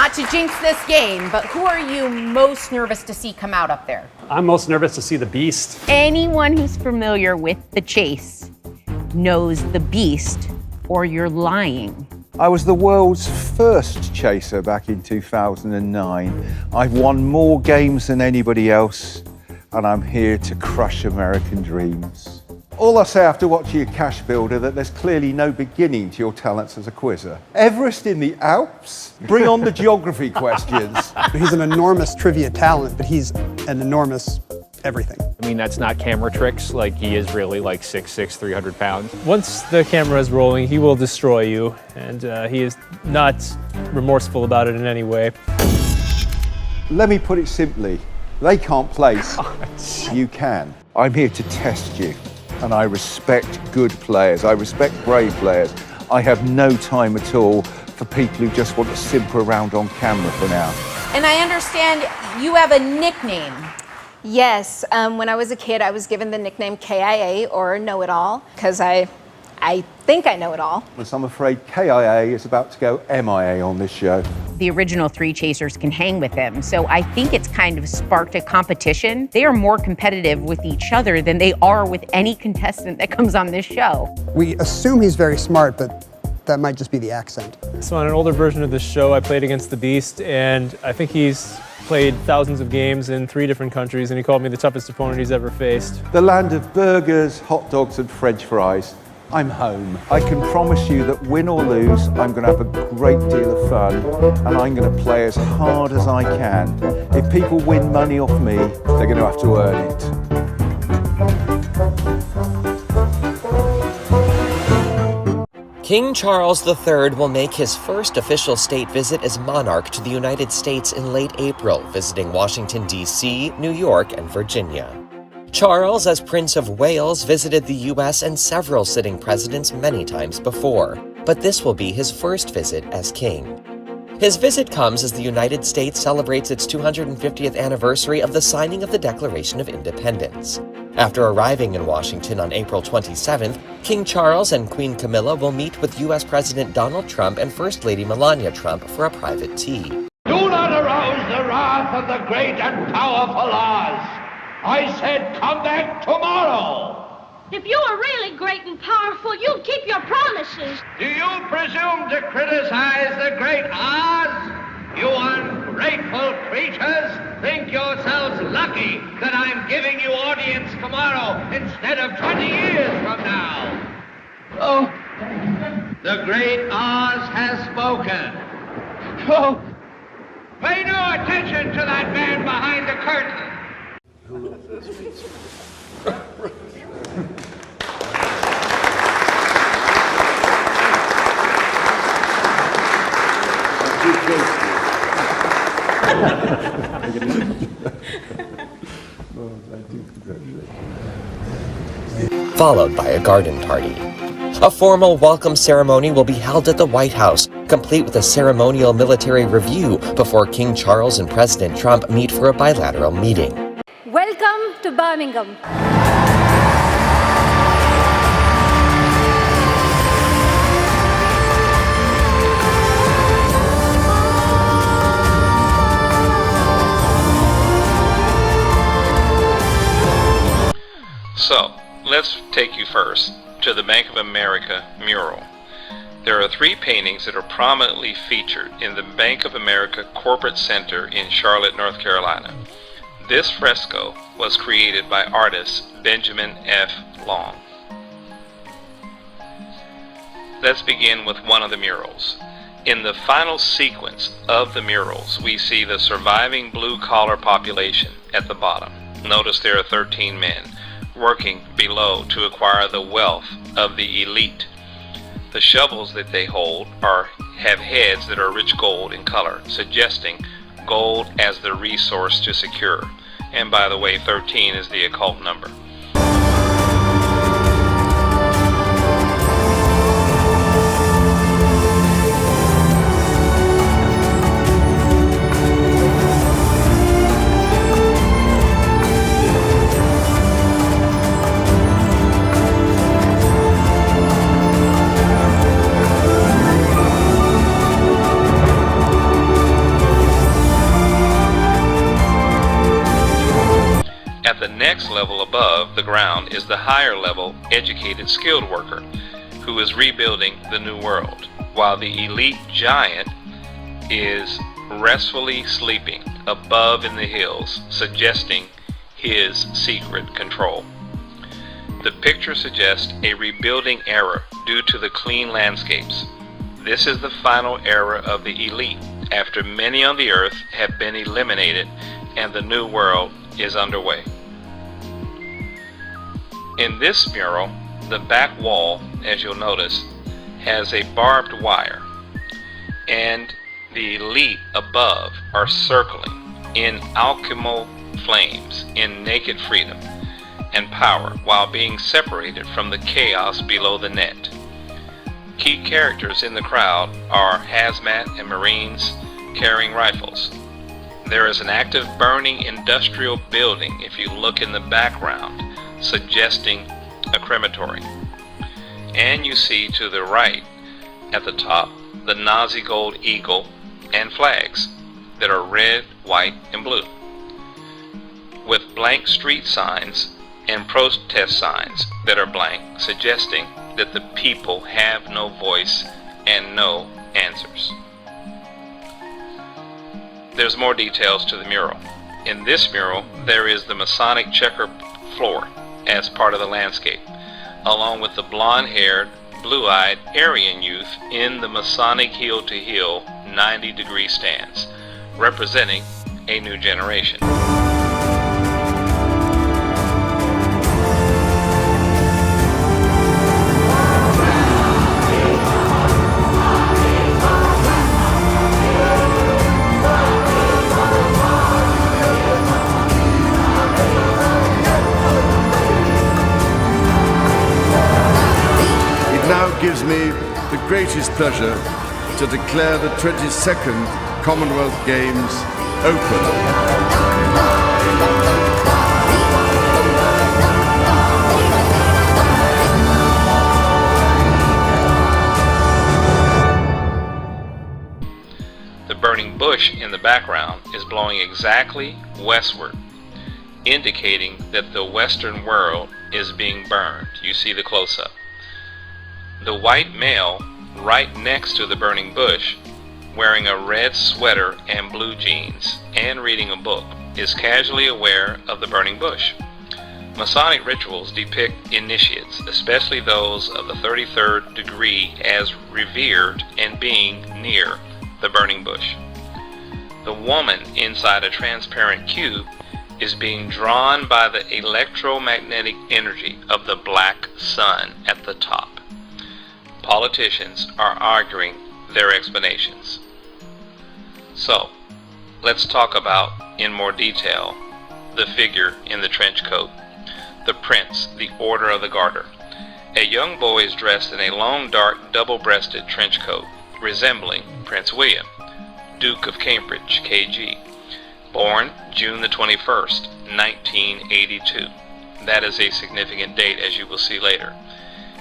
not to jinx this game, but who are you most nervous to see come out up there? I'm most nervous to see the beast. Anyone who's familiar with the chase knows the beast, or you're lying. I was the world's first chaser back in 2009. I've won more games than anybody else, and I'm here to crush American dreams. All I say after watching your cash builder that there's clearly no beginning to your talents as a quizzer. Everest in the Alps? Bring on the geography questions. He's an enormous trivia talent, but he's an enormous everything. I mean, that's not camera tricks, like he is really like 6'6", 300 pounds. Once the camera is rolling, he will destroy you, and he is not remorseful about it in any way. Let me put it simply, they can't place, you can. I'm here to test you, and I respect good players, I respect brave players. I have no time at all for people who just want to simper around on camera for now. And I understand you have a nickname. Yes, when I was a kid, I was given the nickname KIA, or Know-It-All, because I think I know it all. I'm afraid KIA is about to go MIA on this show. The original three chasers can hang with him, so I think it's kind of sparked a competition. They are more competitive with each other than they are with any contestant that comes on this show. We assume he's very smart, but that might just be the accent. So on an older version of this show, I played against the Beast, and I think he's played thousands of games in 3 different countries, and he called me the toughest opponent he's ever faced. The land of burgers, hot dogs and French fries. I'm home. I can promise you that win or lose, I'm going to have a great deal of fun, and I'm going to play as hard as I can. If people win money off me, they're going to have to earn it. King Charles III will make his first official state visit as monarch to the United States in late April, visiting Washington, D.C., New York, and Virginia. Charles, as Prince of Wales, visited the U.S. and several sitting presidents many times before, but this will be his first visit as king. His visit comes as the United States celebrates its 250th anniversary of the signing of the Declaration of Independence. After arriving in Washington on April 27th, King Charles and Queen Camilla will meet with U.S. President Donald Trump and First Lady Melania Trump for a private tea. Do not arouse the wrath of the great and powerful Oz. I said come back tomorrow. If you are really great and powerful, you'll keep your promises. Do you presume to criticize the great Oz? You ungrateful creatures think yourselves lucky that I'm giving you audience tomorrow instead of 20 years from now. Oh, the great Oz has spoken. Oh, pay no attention to that man behind the curtain. Followed by a garden party. A formal welcome ceremony will be held at the White House, complete with a ceremonial military review before King Charles and President Trump meet for a bilateral meeting. Welcome to Birmingham. So, let's take you first to the Bank of America mural. There are 3 paintings that are prominently featured in the Bank of America Corporate Center in Charlotte, North Carolina. This fresco was created by artist Benjamin F. Long. Let's begin with one of the murals. In the final sequence of the murals, we see the surviving blue-collar population at the bottom. Notice there are 13 men working below to acquire the wealth of the elite. The shovels that they hold have heads that are rich gold in color, suggesting gold as the resource to secure. And by the way, 13 is the occult number. the ground is the higher level, educated, skilled worker who is rebuilding the new world, while the elite giant is restfully sleeping above in the hills, suggesting his secret control. The picture suggests a rebuilding era due to the clean landscapes. This is the final era of the elite, after many on the earth have been eliminated and the new world is underway. In this mural, the back wall, as you'll notice, has a barbed wire, and the elite above are circling in alchemal flames in naked freedom and power, while being separated from the chaos below the net. Key characters in the crowd are hazmat and Marines carrying rifles. There is an active burning industrial building if you look in the background, suggesting a crematory. And you see to the right at the top the Nazi gold eagle and flags that are red, white, and blue, with blank street signs and protest signs that are blank, suggesting that the people have no voice and no answers. There's more details to the mural. In this mural, there is the Masonic checker floor as part of the landscape, along with the blonde-haired, blue-eyed Aryan youth in the Masonic heel-to-heel 90-degree stance, representing a new generation. Gives me the greatest pleasure to declare the 22nd Commonwealth Games open. The burning bush in the background is blowing exactly westward, indicating that the Western world is being burned. You see the close-up. The white male right next to the burning bush, wearing a red sweater and blue jeans and reading a book, is casually aware of the burning bush. Masonic rituals depict initiates, especially those of the 33rd degree, as revered and being near the burning bush. The woman inside a transparent cube is being drawn by the electromagnetic energy of the black sun at the top. Politicians are arguing their explanations. So, let's talk about, in more detail, the figure in the trench coat, the Prince, the Order of the Garter. A young boy is dressed in a long, dark, double-breasted trench coat, resembling Prince William, Duke of Cambridge, KG, born June the 21st, 1982. That is a significant date, as you will see later.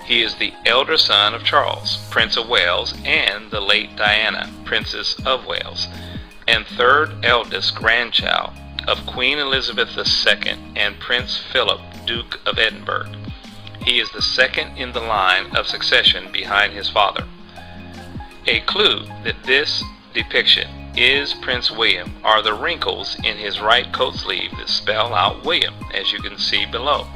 He is the elder son of Charles, Prince of Wales, and the late Diana, Princess of Wales, and third eldest grandchild of Queen Elizabeth II and Prince Philip, Duke of Edinburgh. He is the second in the line of succession behind his father. A clue that this depiction is Prince William are the wrinkles in his right coat sleeve that spell out William, as you can see below.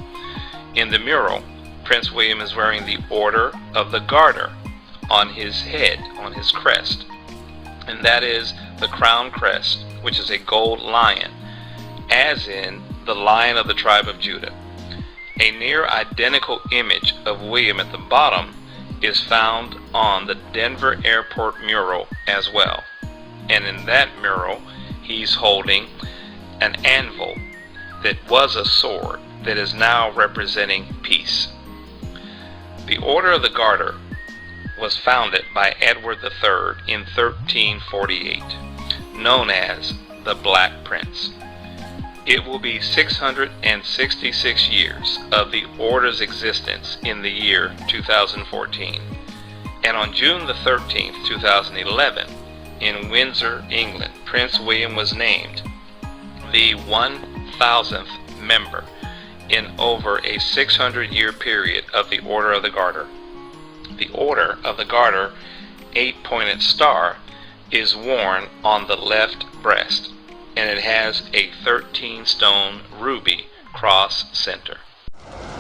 In the mural, Prince William is wearing the Order of the Garter on his head, on his crest, and that is the crown crest, which is a gold lion, as in the Lion of the tribe of Judah. A near identical image of William at the bottom is found on the Denver Airport mural as well, and in that mural he's holding an anvil that was a sword that is now representing peace. The Order of the Garter was founded by Edward III in 1348, known as the Black Prince. It will be 666 years of the Order's existence in the year 2014, and on June the 13th, 2011, in Windsor, England, Prince William was named the 1,000th member in over a 600-year period of the Order of the Garter. The Order of the Garter 8-pointed star is worn on the left breast, and it has a 13-stone ruby cross center.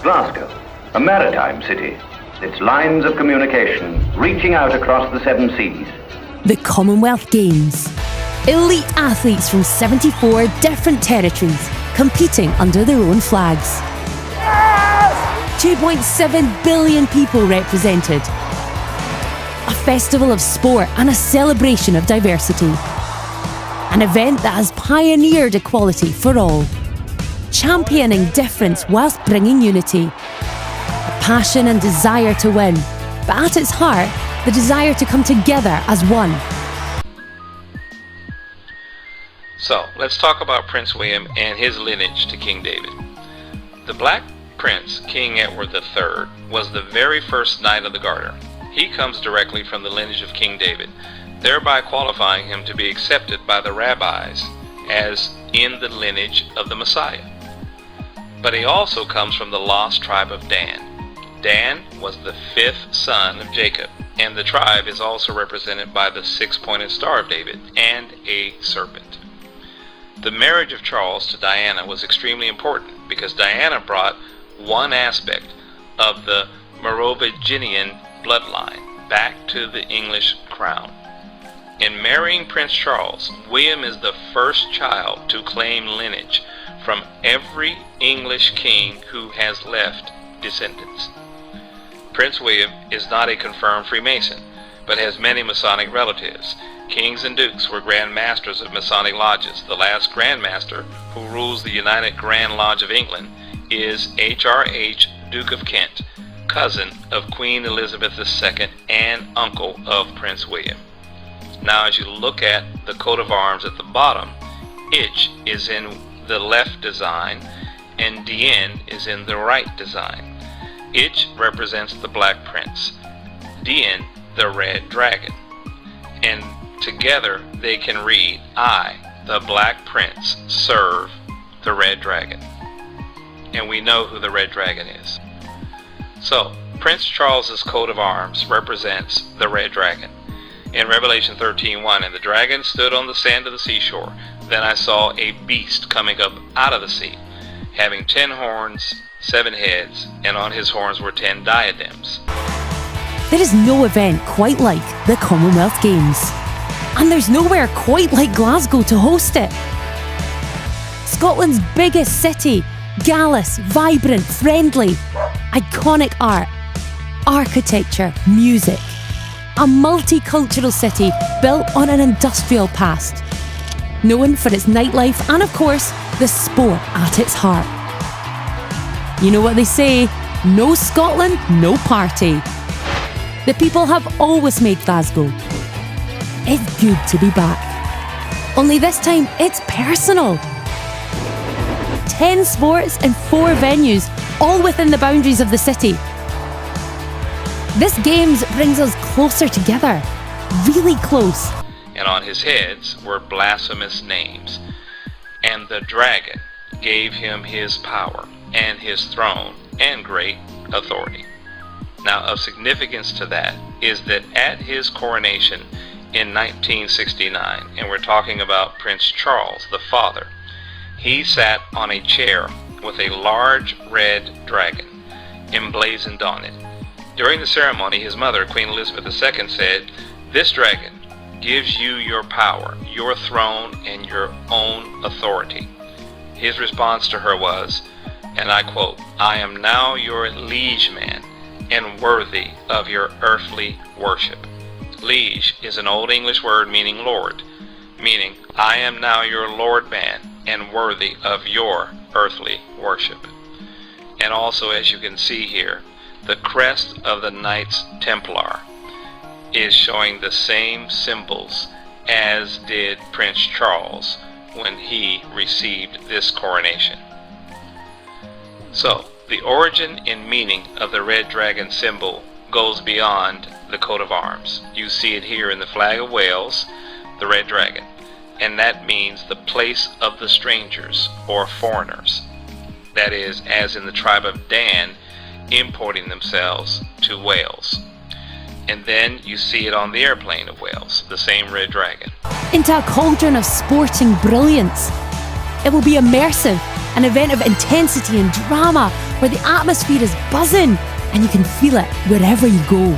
Glasgow, a maritime city, its lines of communication reaching out across the 7 seas. The Commonwealth Games. Elite athletes from 74 different territories competing under their own flags. 2.7 billion people represented. A festival of sport and a celebration of diversity. An event that has pioneered equality for all. Championing difference whilst bringing unity. A passion and desire to win, but at its heart, the desire to come together as one. So, let's talk about Prince William and his lineage to King David. The Black Prince, King Edward III, was the very first Knight of the Garter. He comes directly from the lineage of King David, thereby qualifying him to be accepted by the rabbis as in the lineage of the Messiah. But he also comes from the lost tribe of Dan. Dan was the 5th son of Jacob, and the tribe is also represented by the 6-pointed Star of David and a serpent. The marriage of Charles to Diana was extremely important because Diana brought one aspect of the Merovingian bloodline back to the English crown. In marrying Prince Charles, William is the first child to claim lineage from every English king who has left descendants. Prince William is not a confirmed Freemason, but has many Masonic relatives. Kings and dukes were Grand Masters of Masonic lodges. The last Grand Master, who rules the United Grand Lodge of England, is H.R.H. Duke of Kent, cousin of Queen Elizabeth II and uncle of Prince William. Now, as you look at the coat of arms at the bottom, H is in the left design and DN is in the right design. H represents the Black Prince, DN the Red Dragon, and together they can read, I, the Black Prince, serve the Red Dragon. And we know who the Red Dragon is. So, Prince Charles's coat of arms represents the Red Dragon. In Revelation 13:1, and the dragon stood on the sand of the seashore. Then I saw a beast coming up out of the sea, having 10 horns, 7 heads, and on his horns were 10 diadems. There is no event quite like the Commonwealth Games. And there's nowhere quite like Glasgow to host it. Scotland's biggest city, gallus, vibrant, friendly, iconic art, architecture, music. A multicultural city built on an industrial past, known for its nightlife and, of course, the sport at its heart. You know what they say, no Scotland, no party. The people have always made Glasgow. It's good to be back. Only this time, it's personal. 10 sports and 4 venues, all within the boundaries of the city. This Games brings us closer together, really close. And on his heads were blasphemous names. And the dragon gave him his power and his throne and great authority. Now, of significance to that is that at his coronation in 1969, and we're talking about Prince Charles, the father, he sat on a chair with a large red dragon emblazoned on it. During the ceremony, his mother, Queen Elizabeth II, said, "This dragon gives you your power, your throne, and your own authority." His response to her was, and I quote, "I am now your liege man and worthy of your earthly worship." Liege is an Old English word meaning Lord, meaning I am now your Lord man and worthy of your earthly worship. And also, as you can see here, the crest of the Knights Templar is showing the same symbols as did Prince Charles when he received this coronation. So, the origin and meaning of the red dragon symbol goes beyond the coat of arms. You see it here in the flag of Wales, the red dragon, and that means the place of the strangers or foreigners. that is, as in the tribe of Dan, importing themselves to Wales. And then you see it on the airplane of Wales, the same red dragon. Into a cauldron of sporting brilliance. It will be immersive, an event of intensity and drama where the atmosphere is buzzing and you can feel it wherever you go.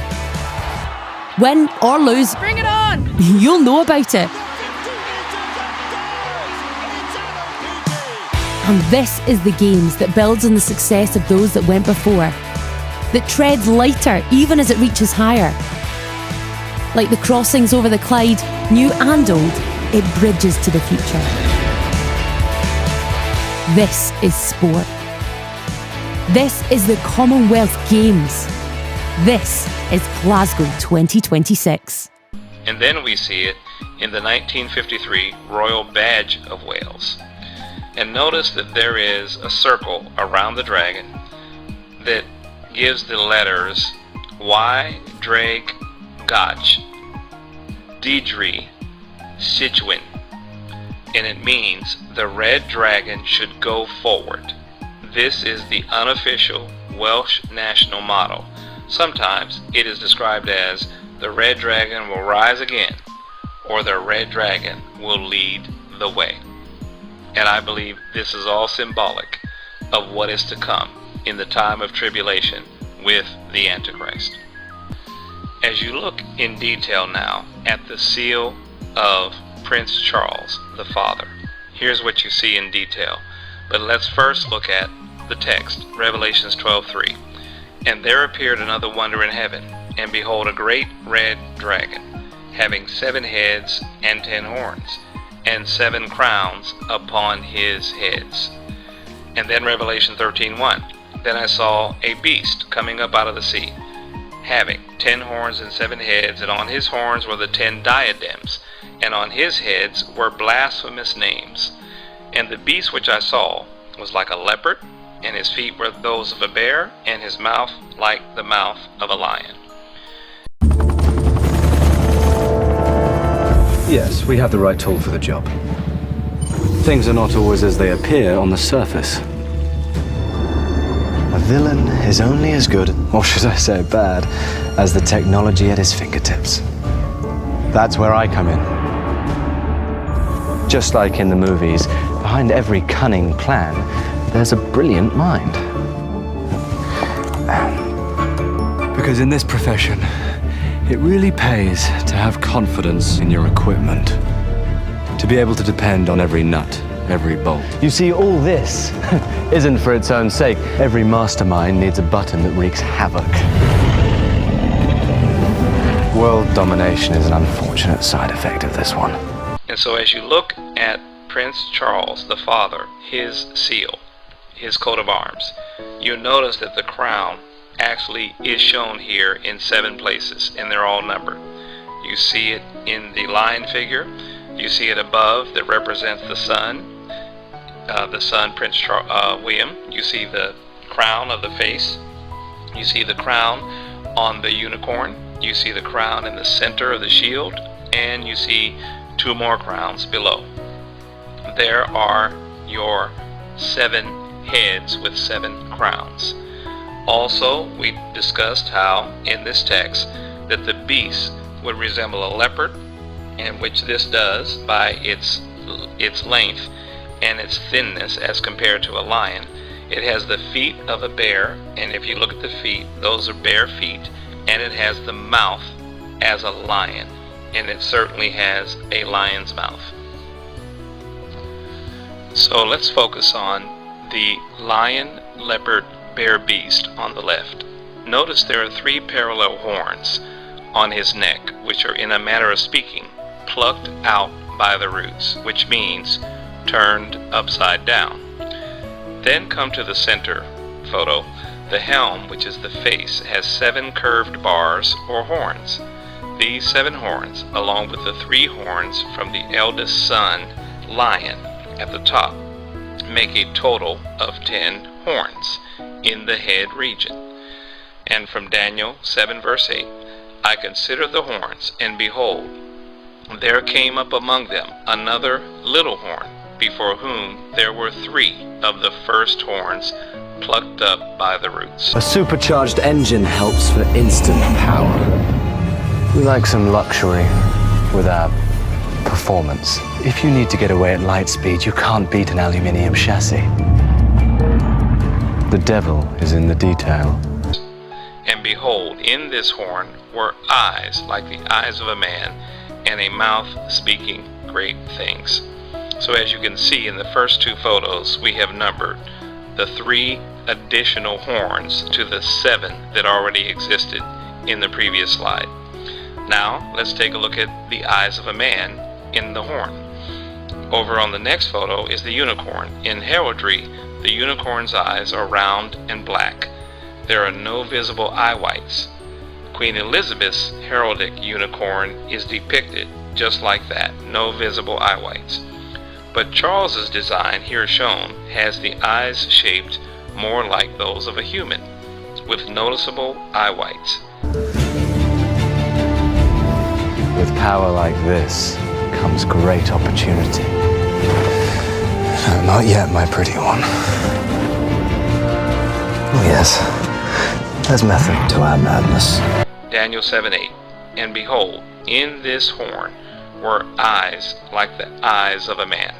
Win or lose, Bring it on! you'll know about it. And this is the Games that builds on the success of those that went before, that treads lighter even as it reaches higher. Like the crossings over the Clyde, new and old, it bridges to the future. This is sport. This is the Commonwealth Games. This is Glasgow 2026. And then we see it in the 1953 Royal Badge of Wales. And notice that there is a circle around the dragon that gives the letters Y, Drake, Gach, Deidre, Sidwin. And it means the red dragon should go forward. This is the unofficial Welsh national motto. Sometimes it is described as the red dragon will rise again, or the red dragon will lead the way. And I believe this is all symbolic of what is to come in the time of tribulation with the Antichrist. As you look in detail now at the seal of Prince Charles, the Father, here's what you see in detail. But let's first look at the text, Revelations 12:3. And there appeared another wonder in heaven, and behold, a great red dragon, having 7 heads and 10 horns, and 7 crowns upon his heads. And then Revelation 13:1. Then I saw a beast coming up out of the sea, having 10 horns and 7 heads, and on his horns were the 10 diadems, and on his heads were blasphemous names. And the beast which I saw was like a leopard, and his feet were those of a bear, and his mouth like the mouth of a lion. Yes, we have the right tool for the job. Things are not always as they appear on the surface. A villain is only as good, or should I say bad, as the technology at his fingertips. That's where I come in. Just like in the movies, behind every cunning plan, there's a brilliant mind. Because in this profession, it really pays to have confidence in your equipment. To be able to depend on every nut, every bolt. You see, all this isn't for its own sake. Every mastermind needs a button that wreaks havoc. World domination is an unfortunate side effect of this one. And so as you look at Prince Charles, the Father, his seal, his coat of arms, you notice that the crown actually is shown here in 7 places, and they're all numbered. You see it in the lion figure. You see it above that represents the sun, Prince William. You see the crown of the face. You see the crown on the unicorn. You see the crown in the center of the shield, and you see 2 more crowns below. There are your 7 heads with 7 crowns. Also, we discussed how in this text that the beast would resemble a leopard, and which this does by its length and its thinness as compared to a lion. It has the feet of a bear, and if you look at the feet, those are bare feet, and it has the mouth as a lion, and it certainly has a lion's mouth. So let's focus on the lion, leopard, bear beast on the left. Notice there are 3 parallel horns on his neck, which are, in a manner of speaking, plucked out by the roots, which means turned upside down. Then come to the center photo. The helm, which is the face, has 7 curved bars or horns. These 7 horns, along with the 3 horns from the eldest son, lion, at the top, make a total of 10 horns in the head region. And from Daniel 7 verse 8, I considered the horns, and behold, there came up among them another little horn, before whom there were 3 of the first horns plucked up by the roots. A supercharged engine helps for instant power. We like some luxury with our performance. If you need to get away at light speed, you can't beat an aluminium chassis. The devil is in the detail. And behold, in this horn were eyes like the eyes of a man, and a mouth speaking great things. So as you can see in the first 2 photos, we have numbered the 3 additional horns to the 7 that already existed in the previous slide. Now let's take a look at the eyes of a man in the horn. Over on the next photo is the unicorn. In heraldry, the unicorn's eyes are round and black. There are no visible eye whites. Queen Elizabeth's heraldic unicorn is depicted just like that, no visible eye whites. But Charles's design here shown has the eyes shaped more like those of a human, with noticeable eye whites. With power like this comes great opportunity. No, not yet, my pretty one. Oh yes, there's method to our madness. Daniel 7:8. And behold, in this horn were eyes like the eyes of a man.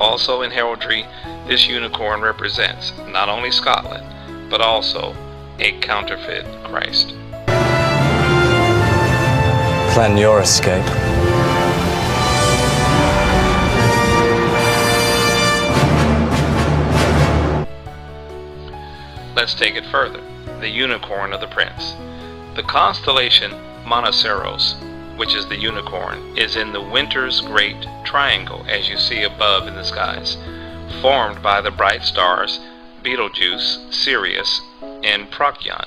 Also in heraldry, this unicorn represents not only Scotland, but also a counterfeit Christ. Plan your escape. Let's take it further. The unicorn of the prince. The constellation Monoceros, which is the unicorn, is in the winter's great triangle, as you see above in the skies, formed by the bright stars Betelgeuse, Sirius, and Procyon.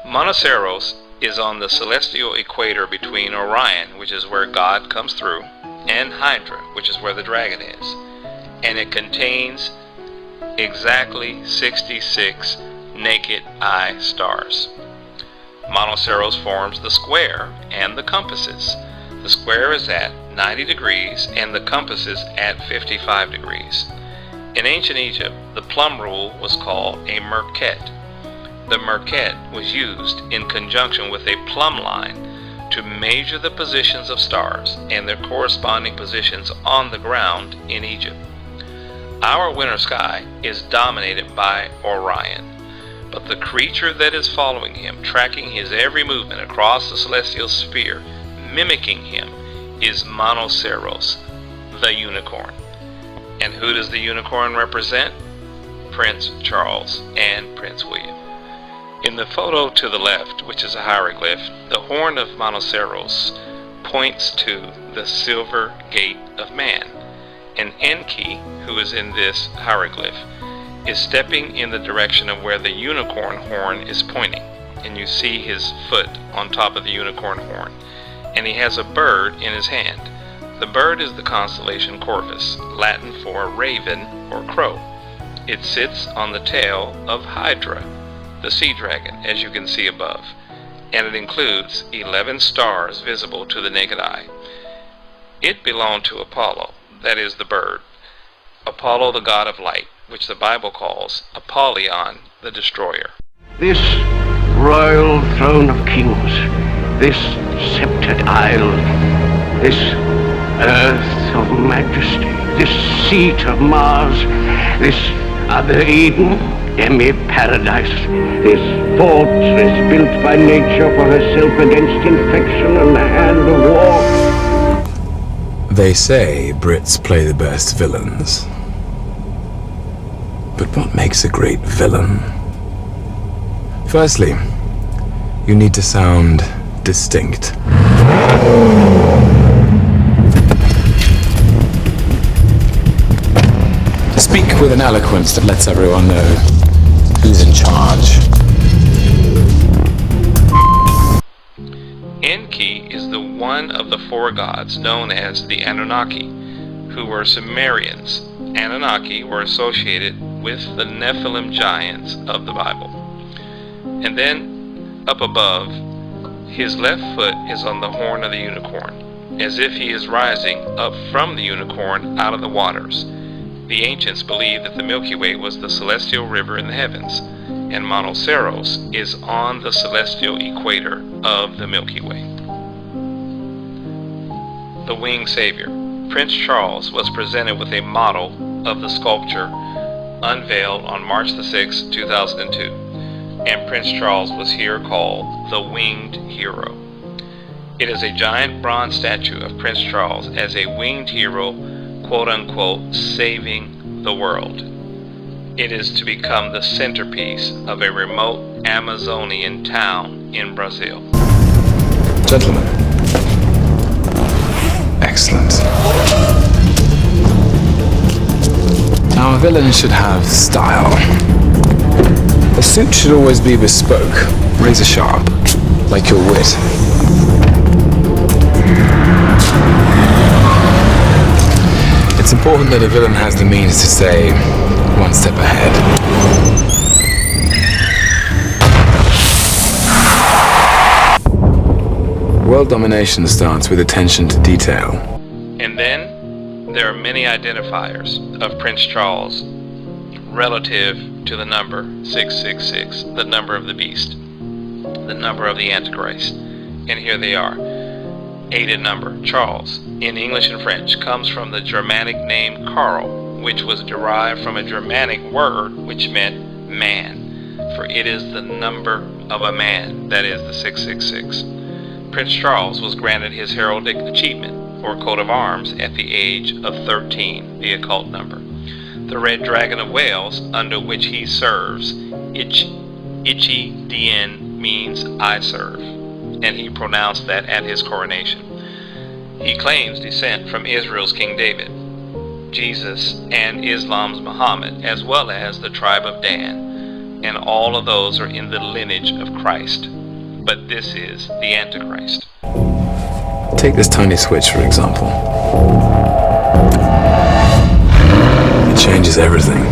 Monoceros is on the celestial equator between Orion, which is where God comes through, and Hydra, which is where the dragon is, and it contains exactly 66 naked eye stars. Monoceros forms the square and the compasses. The square is at 90 degrees and the compasses at 55 degrees. In ancient Egypt, the plumb rule was called a merket. The merket was used in conjunction with a plumb line to measure the positions of stars and their corresponding positions on the ground in Egypt. Our winter sky is dominated by Orion, but the creature that is following him, tracking his every movement across the celestial sphere, mimicking him, is Monoceros, the unicorn. And who does the unicorn represent? Prince Charles and Prince William. In the photo to the left, which is a hieroglyph, the horn of Monoceros points to the silver gate of man. And Enki, who is in this hieroglyph, is stepping in the direction of where the unicorn horn is pointing. And you see his foot on top of the unicorn horn. And he has a bird in his hand. The bird is the constellation Corvus, Latin for raven or crow. It sits on the tail of Hydra, the sea dragon, as you can see above. And it includes 11 stars visible to the naked eye. It belonged to Apollo, that is the bird. Apollo, the god of light, which the Bible calls Apollyon, the destroyer. This royal throne of kings, this sceptred isle, this earth of majesty, this seat of Mars, this other Eden, demi-paradise, this fortress built by nature for herself against infection and the hand of war. They say Brits play the best villains. But what makes a great villain? Firstly, you need to sound distinct. Speak with an eloquence that lets everyone know who's in charge. Enki is the one of the 4 gods known as the Anunnaki, who were Sumerians. Anunnaki were associated with the Nephilim giants of the Bible. And then, up above, his left foot is on the horn of the unicorn. as if he is rising up from the unicorn out of the waters. The ancients believed that the Milky Way was the celestial river in the heavens, and Monoceros is on the celestial equator of the Milky Way. The Winged Savior. Prince Charles was presented with a model of the sculpture unveiled on March the 6th, 2002, and Prince Charles was here called the Winged Hero. It is a giant bronze statue of Prince Charles as a winged hero, quote-unquote, saving the world. It is to become the centerpiece of a remote Amazonian town in Brazil. Gentlemen. Excellent. Now, a villain should have style. A suit should always be bespoke, razor sharp, like your wit. It's important that a villain has the means to stay one step ahead. World domination starts with attention to detail. And then there are many identifiers of Prince Charles relative to the number 666, the number of the beast, the number of the antichrist. And here they are. 8 in number. Charles, in English and French, comes from the Germanic name Karl, which was derived from a Germanic word which meant man, for it is the number of a man, that is the 666. Prince Charles was granted his heraldic achievement, or coat of arms, at the age of 13, the occult number. The red dragon of Wales, under which he serves, Ichi Dien, means I serve, and he pronounced that at his coronation. He claims descent from Israel's King David, Jesus, and Islam's Muhammad, as well as the tribe of Dan, and all of those are in the lineage of Christ. But this is the Antichrist. Take this tiny switch, for example. It changes everything.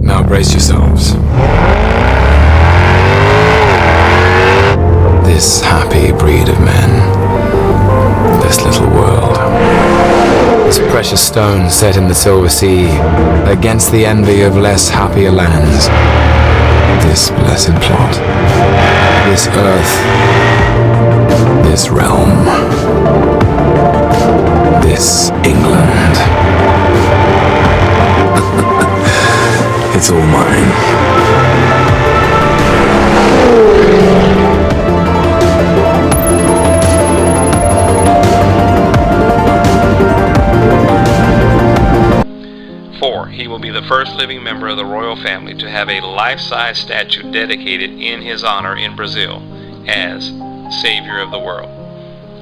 Now brace yourselves. This happy breed of men, this little world, this precious stone set in the silver sea, against the envy of less happier lands, this blessed plot, this earth, this realm, this England. It's all mine. 4. He will be the first living member of the royal family to have a life-size statue dedicated in his honor in Brazil as Savior of the world.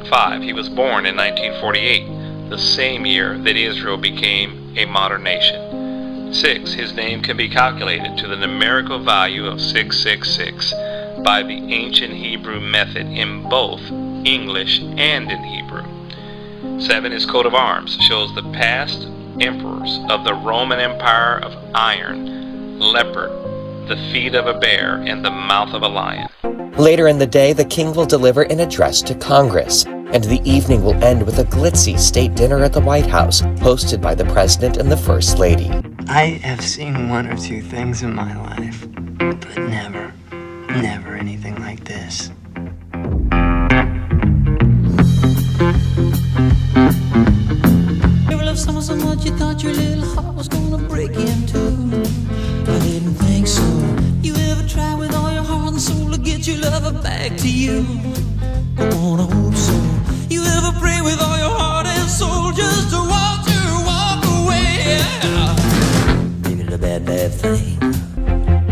5. He was born in 1948, the same year that Israel became a modern nation. 6. His name can be calculated to the numerical value of 666 by the ancient Hebrew method in both English and in Hebrew. 7. His coat of arms shows the past emperors of the Roman Empire of iron, leopard, the feet of a bear, and the mouth of a lion. Later in the day, the king will deliver an address to Congress, and the evening will end with a glitzy state dinner at the White House, hosted by the President and the First Lady. I have seen one or two things in my life, but never anything like this. You love someone so much you thought your little heart was gonna break in two. I didn't think so. You ever try with all your heart and soul to get your lover back to you? I wanna hope so. You ever pray with all your heart and soul just to watch her walk away? Yeah. Maybe the bad thing.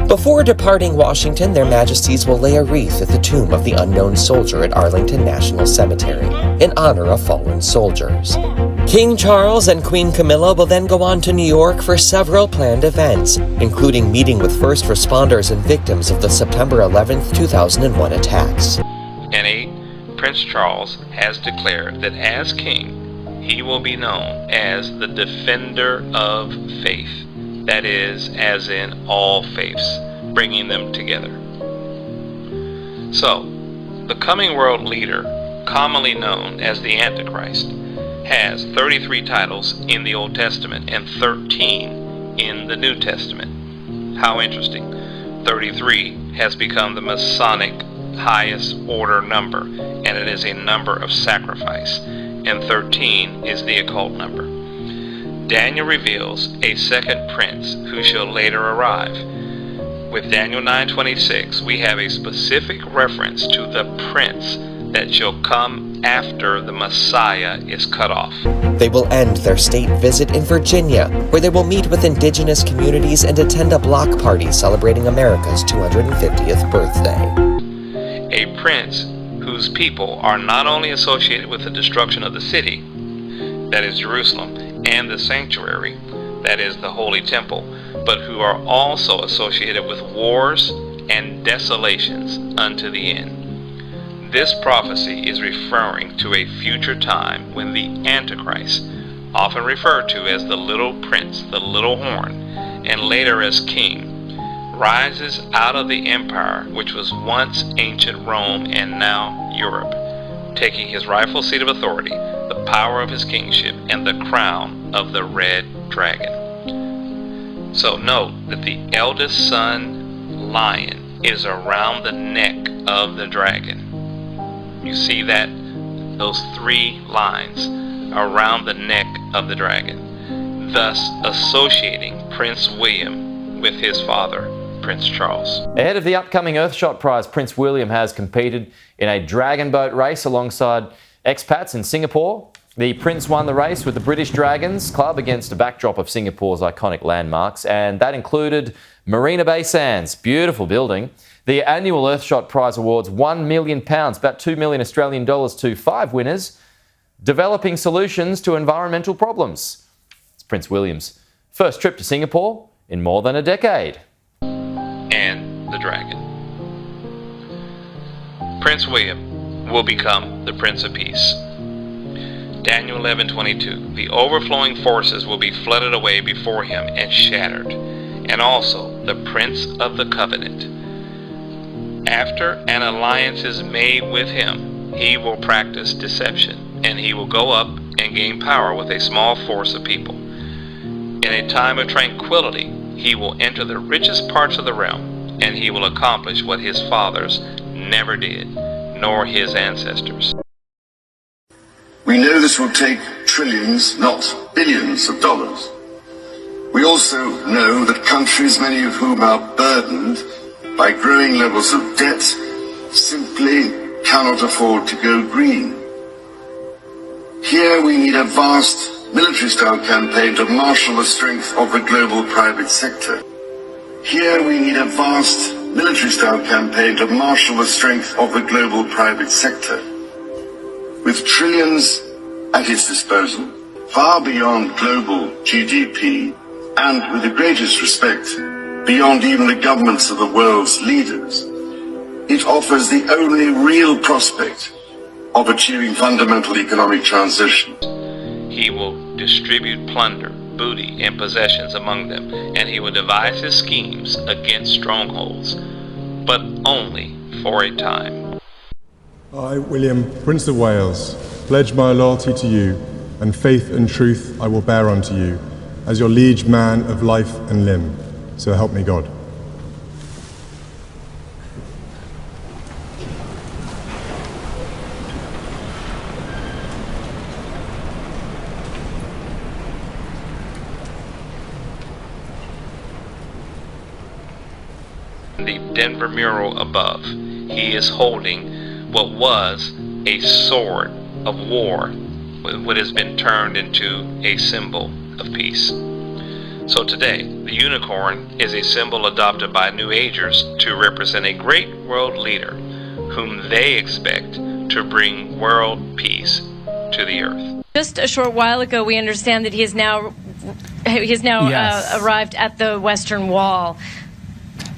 Before departing Washington, their majesties will lay a wreath at the tomb of the unknown soldier at Arlington National Cemetery in honor of fallen soldiers. King Charles and Queen Camilla will then go on to New York for several planned events, including meeting with first responders and victims of the September 11th, 2001 attacks. And 8. Prince Charles has declared that as king, he will be known as the Defender of Faith. That is, as in all faiths, bringing them together. So, the coming world leader, commonly known as the Antichrist, has 33 titles in the Old Testament and 13 in the New Testament. How interesting. 33 has become the Masonic highest order number, and it is a number of sacrifice, and 13 is the occult number. Daniel reveals a second prince who shall later arrive. With Daniel 9:26, we have a specific reference to the prince that shall come after the Messiah is cut off. They will end their state visit in Virginia, where they will meet with indigenous communities and attend a block party celebrating America's 250th birthday. A prince whose people are not only associated with the destruction of the city, that is Jerusalem, and the sanctuary, that is the Holy Temple, but who are also associated with wars and desolations unto the end. This prophecy is referring to a future time when the Antichrist, often referred to as the little prince, the little horn, and later as king, rises out of the empire which was once ancient Rome and now Europe, taking his rightful seat of authority, the power of his kingship, and the crown of the red dragon. So note that the eldest son, lion, is around the neck of the dragon. You see that? Those 3 lines around the neck of the dragon, thus associating Prince William with his father, Prince Charles. Ahead of the upcoming Earthshot Prize, Prince William has competed in a dragon boat race alongside expats in Singapore. The Prince won the race with the British Dragons Club against a backdrop of Singapore's iconic landmarks, and that included Marina Bay Sands, beautiful building. The annual Earthshot Prize awards £1 million, about $2 million Australian dollars, to 5 winners developing solutions to environmental problems. It's Prince William's first trip to Singapore in more than a decade. And the dragon. Prince William will become the Prince of Peace. Daniel 11:22. The overflowing forces will be flooded away before him and shattered, and also the Prince of the Covenant. After an alliance is made with him, he will practice deception, and he will go up and gain power with a small force of people. In a time of tranquility, he will enter the richest parts of the realm, and he will accomplish what his fathers never did, nor his ancestors. We know this will take trillions, not billions of dollars. We also know that countries, many of whom are burdened by growing levels of debt, simply cannot afford to go green. Here we need a vast military-style campaign to marshal the strength of the global private sector. Here we need a vast military-style campaign to marshal the strength of the global private sector. With trillions at its disposal, far beyond global GDP, and with the greatest respect, beyond even the governments of the world's leaders, it offers the only real prospect of achieving fundamental economic transition. He will distribute plunder, booty, and possessions among them, and he will devise his schemes against strongholds, but only for a time. I, William, Prince of Wales, pledge my loyalty to you, and faith and truth I will bear unto you, as your liege man of life and limb. So help me God. The Denver mural above, he is holding what was a sword of war, what has been turned into a symbol of peace. So today, the unicorn is a symbol adopted by New Agers to represent a great world leader whom they expect to bring world peace to the earth. Just a short while ago, we understand that he has now Yes. arrived at the Western Wall.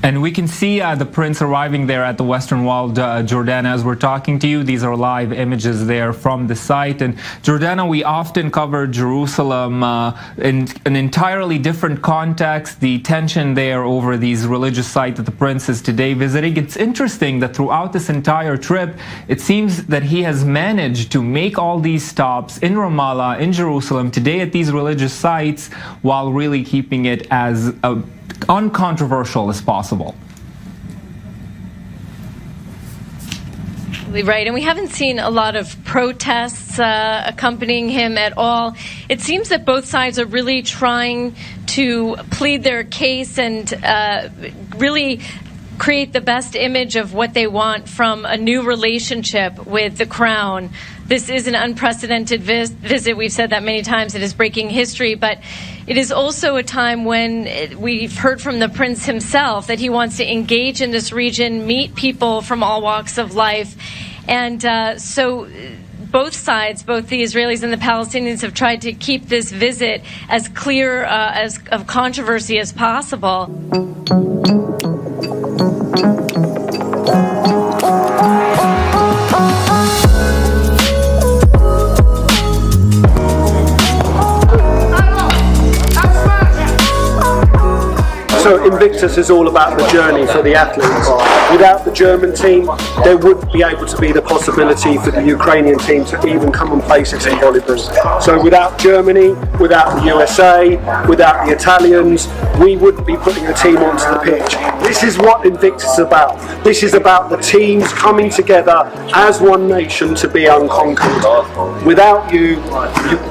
And we can see the prince arriving there at the Western Wall, Jordana, as we're talking to you. These are live images there from the site. And Jordana, we often cover Jerusalem in an entirely different context, the tension there over these religious sites that the prince is today visiting. It's interesting that throughout this entire trip, it seems that he has managed to make all these stops in Ramallah, in Jerusalem, today at these religious sites, while really keeping it as uncontroversial as possible. Right, and we haven't seen a lot of protests accompanying him at all. It seems that both sides are really trying to plead their case and really create the best image of what they want from a new relationship with the crown. This is an unprecedented visit. We've said that many times. It is breaking history, but it is also a time when we've heard from the prince himself that he wants to engage in this region, meet people from all walks of life. And so both sides, both the Israelis and the Palestinians, have tried to keep this visit as clear as of controversy as possible. So Invictus is all about the journey for the athletes. Without the German team, there wouldn't be able to be the possibility for the Ukrainian team to even come and places in volleyball. So without Germany, without the USA, without the Italians, we wouldn't be putting a team onto the pitch. This is what Invictus is about. This is about the teams coming together as one nation to be unconquered. Without you,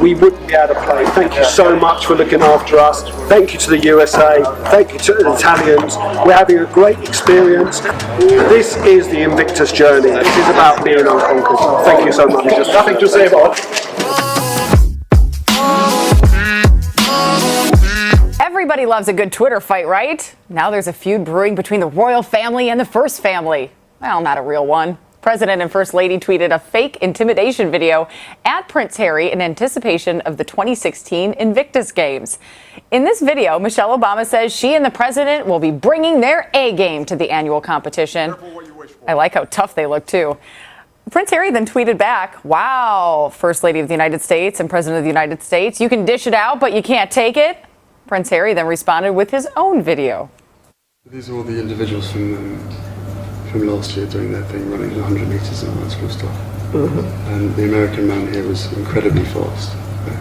we wouldn't be able to play. Thank you so much for looking after us. Thank you to the USA. Thank you to the Italians. We're having a great experience. This is the Invictus journey. This is about being unconquered. Thank you so much. Just nothing to say about it. Everybody loves a good Twitter fight, right? Now there's a feud brewing between the royal family and the First Family. Well, not a real one. President and First Lady tweeted a fake intimidation video at Prince Harry in anticipation of the 2016 Invictus Games. In this video, Michelle Obama says she and the president will be bringing their A game to the annual competition. I like how tough they look, too. Prince Harry then tweeted back, "Wow, First Lady of the United States and President of the United States, you can dish it out, but you can't take it." Prince Harry then responded with his own video. These are all the individuals from last year doing their thing, running 100 meters and all that sort of stuff. And the American man here was incredibly fast. Yeah.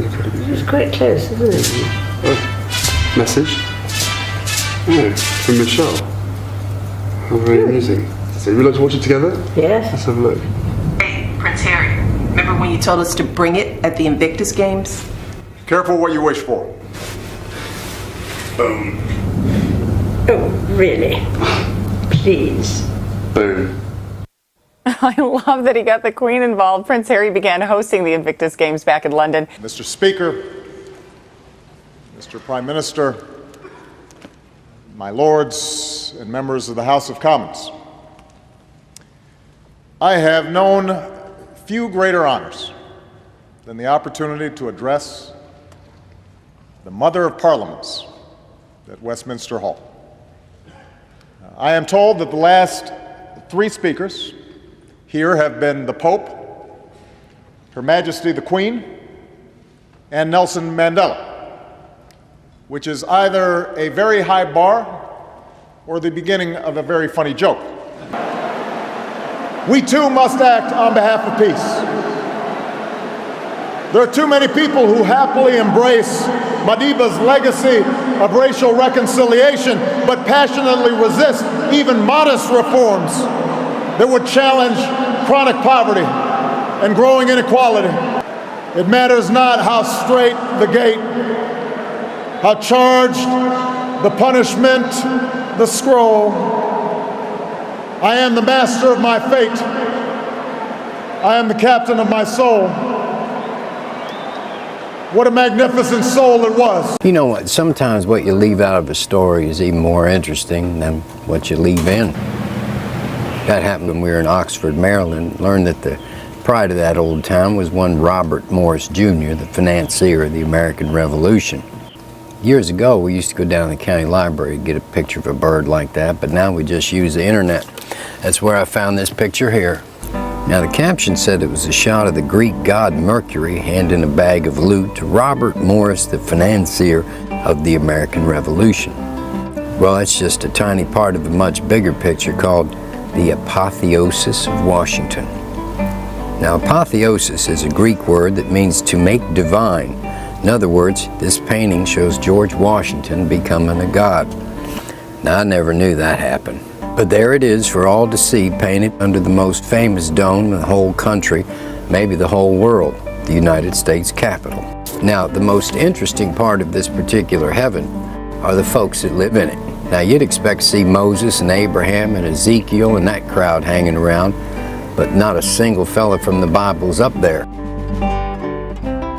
Incredibly fast. It's quite close, isn't it? Oh, message? Oh, from Michelle. How very amusing. So would we like to watch it together? Yes. Let's have a look. Hey, Prince Harry, remember when you told us to bring it at the Invictus Games? Careful what you wish for. Oh, really? Please. Boom. I love that he got the Queen involved. Prince Harry began hosting the Invictus Games back in London. Mr. Speaker, Mr. Prime Minister, my lords and members of the House of Commons, I have known few greater honors than the opportunity to address the Mother of Parliaments at Westminster Hall. I am told that the last three speakers here have been the Pope, Her Majesty the Queen, and Nelson Mandela, which is either a very high bar or the beginning of a very funny joke. We too must act on behalf of peace. There are too many people who happily embrace Madiba's legacy of racial reconciliation, but passionately resist even modest reforms that would challenge chronic poverty and growing inequality. It matters not how straight the gate, how charged the punishment, the scroll. I am the master of my fate. I am the captain of my soul. What a magnificent soul it was. You know what, sometimes what you leave out of a story is even more interesting than what you leave in. That happened when we were in Oxford, Maryland. Learned that the pride of that old town was one Robert Morris Jr., the financier of the American Revolution. Years ago, we used to go down to the county library to get a picture of a bird like that, but now we just use the internet. That's where I found this picture here. Now, the caption said it was a shot of the Greek god Mercury handing a bag of loot to Robert Morris, the financier of the American Revolution. Well, that's just a tiny part of a much bigger picture called the Apotheosis of Washington. Now, apotheosis is a Greek word that means to make divine. In other words, this painting shows George Washington becoming a god. Now, I never knew that happened. But there it is for all to see, painted under the most famous dome in the whole country, maybe the whole world, the United States Capitol. Now, the most interesting part of this particular heaven are the folks that live in it. Now, you'd expect to see Moses and Abraham and Ezekiel and that crowd hanging around, but not a single fella from the Bible's up there.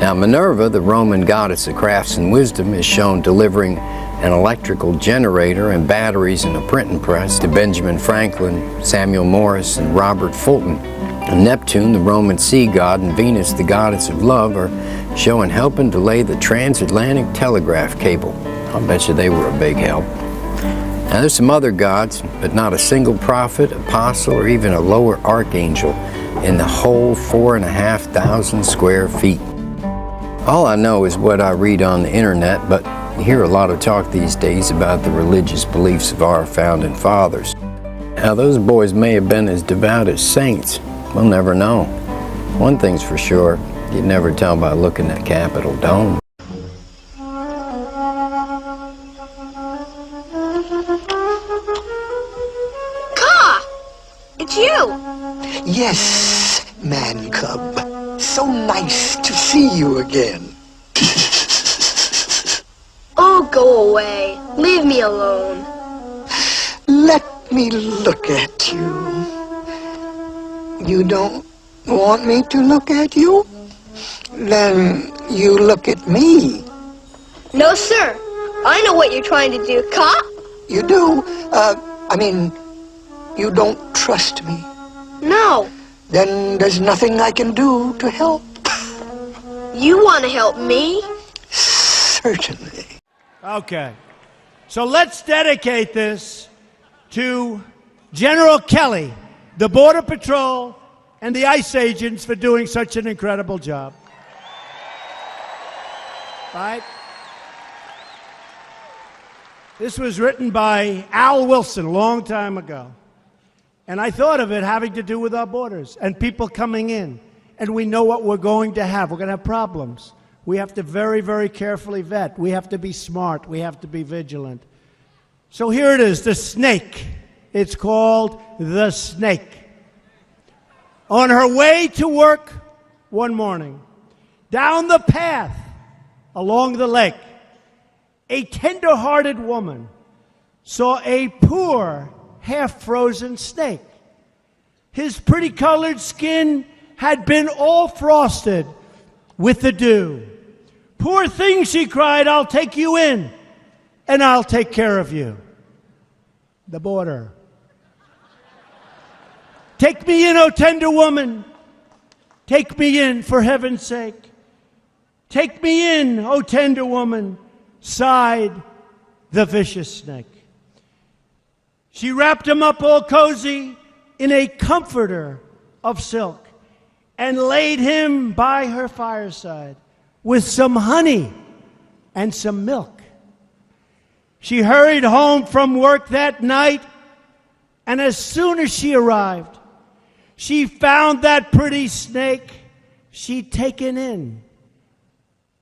Now, Minerva, the Roman goddess of crafts and wisdom, is shown delivering an electrical generator and batteries and a printing press to Benjamin Franklin, Samuel Morse, and Robert Fulton. And Neptune, the Roman sea god, and Venus, the goddess of love, are shown helping to lay the transatlantic telegraph cable. I'll bet you they were a big help. Now, there's some other gods, but not a single prophet, apostle, or even a lower archangel in the whole 4,500 square feet. All I know is what I read on the internet, but you hear a lot of talk these days about the religious beliefs of our founding fathers. Now, those boys may have been as devout as saints. We'll never know. One thing's for sure, you'd never tell by looking at Capitol Dome. It's you! Yes, man cub. So nice to see you again. Oh, go away. Leave me alone. Let me look at you. You don't want me to look at you? Then you look at me. No, sir. I know what you're trying to do, cop. You do? You don't trust me. No. Then there's nothing I can do to help. You want to help me? Certainly. Okay. So let's dedicate this to General Kelly, the Border Patrol, and the ICE agents for doing such an incredible job. Right? This was written by Al Wilson a long time ago. And I thought of it having to do with our borders and people coming in. And we know what we're going to have. We're going to have problems. We have to very, very carefully vet. We have to be smart. We have to be vigilant. So here it is, the snake. It's called the snake. On her way to work one morning, down the path along the lake, a tender-hearted woman saw a poor, half-frozen snake. His pretty-colored skin had been all frosted with the dew. "Poor thing," she cried, "I'll take you in, and I'll take care of you." The border. "Take me in, O tender woman. Take me in, for heaven's sake. Take me in, O tender woman," sighed the vicious snake. She wrapped him up all cozy in a comforter of silk and laid him by her fireside with some honey and some milk. She hurried home from work that night, and as soon as she arrived, she found that pretty snake she'd taken in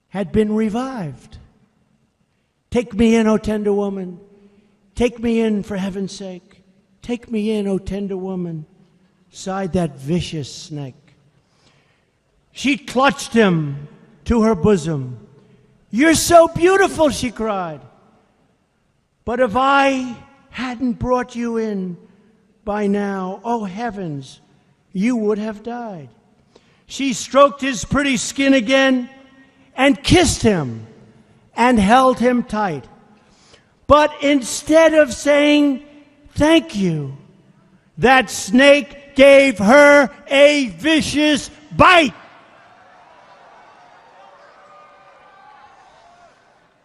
had been revived. "Take me in, O tender woman. Take me in, for heaven's sake. Take me in, O tender woman," sighed that vicious snake. She clutched him to her bosom. "You're so beautiful," she cried. "But if I hadn't brought you in by now, oh heavens, you would have died." She stroked his pretty skin again and kissed him and held him tight. But instead of saying thank you, that snake gave her a vicious bite.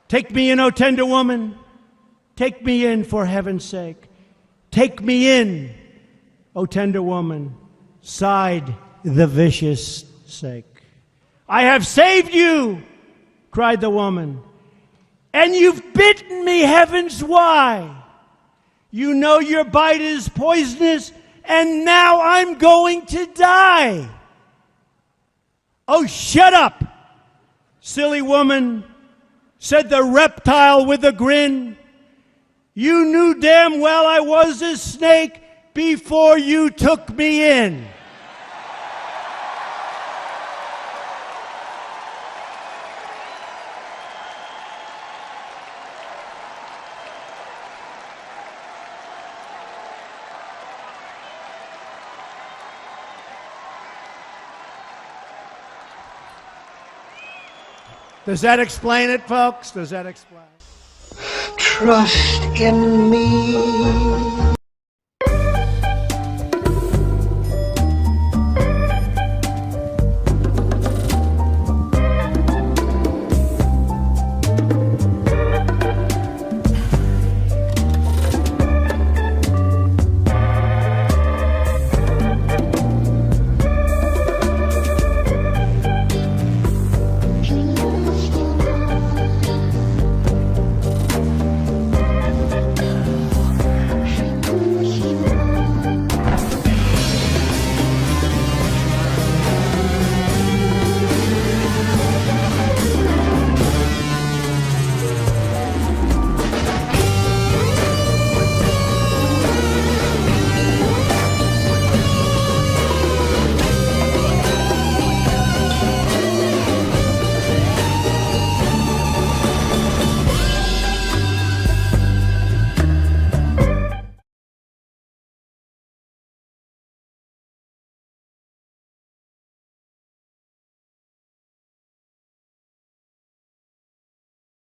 Take me in, O tender woman. Take me in for heaven's sake. Take me in, O tender woman. Sighed the vicious sake. I have saved you, cried the woman. And you've bitten me, heavens, why? You know your bite is poisonous, and now I'm going to die. Oh, shut up, silly woman, said the reptile with a grin. You knew damn well I was a snake before you took me in. Does that explain it, folks? Does that explain it? Trust in me.